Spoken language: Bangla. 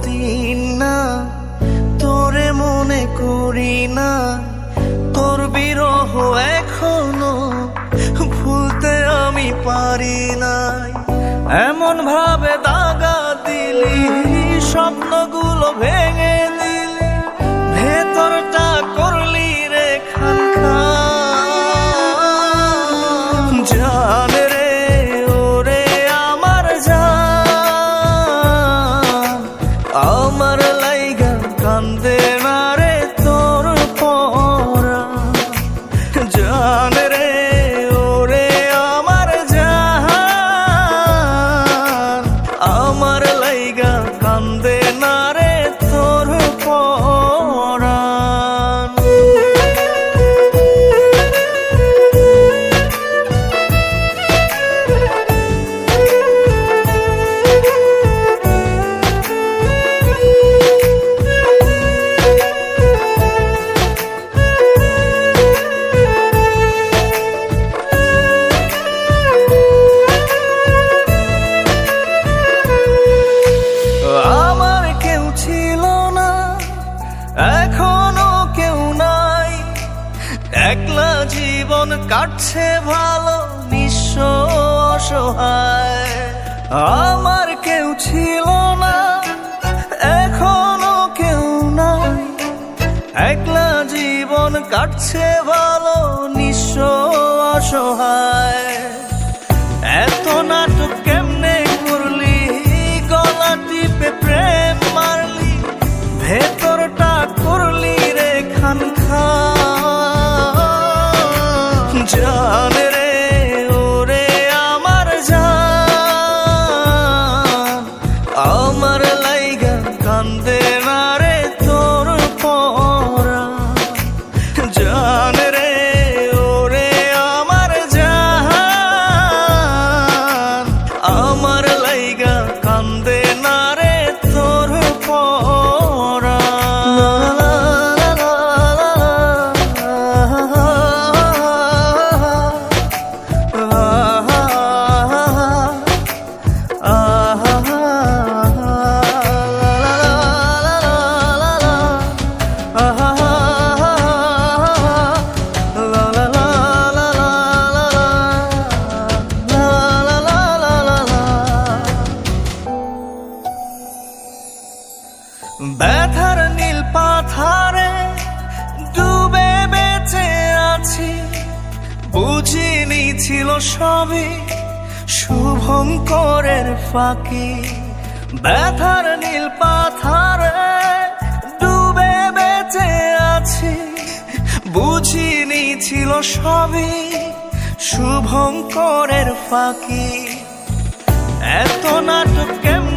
দিন না তোরে মনে করি না, তোর বিরহ এখনো ভুলতে আমি পারি নাই। এমন ভাবে দাগা দিলি, স্বপ্নগুলো ভেঙে দিলি, ভেতরটা করলি রে খান খান। জান রে ওরে আমার জান, আমার লাইগা কান্দে না রে তোর পরাণ। জান রে ওরে আমার জান, আমার লাইগা কান্দে না রে তোর পরাণ। আমার কেউ ছিল না, এখনো কেউ নাই, একলা জীবন কাটছে ভালো নিঃস্ব অসহায়। আমার কেউ ছিল না, এখনো কেউ নাই, একলা জীবন কাটছে ভালো নিঃস্ব অসহায়। এত নাটক কেমনে করলি, গলা টিপে প্রেম মারলি, ভেতরটা করলি রে খান খান। জান রে ওরে আমার জান, আমার লাইগা কান্দে না রে তোর পরাণ। জান রে ওরে আমার জান, আমার লাইগা কান্দে না রে তোর পরাণ। ব্যথার নীল পাথারে ডুবে বেঁচে আছি, বুঝিনি ছিল সবই শুভঙ্করের ফাঁকি। ব্যথার নীল পাথারে ডুবে বেঁচে আছি, বুঝিনি ছিল সবই শুভঙ্করের ফাঁকি। এত নাটক কেমন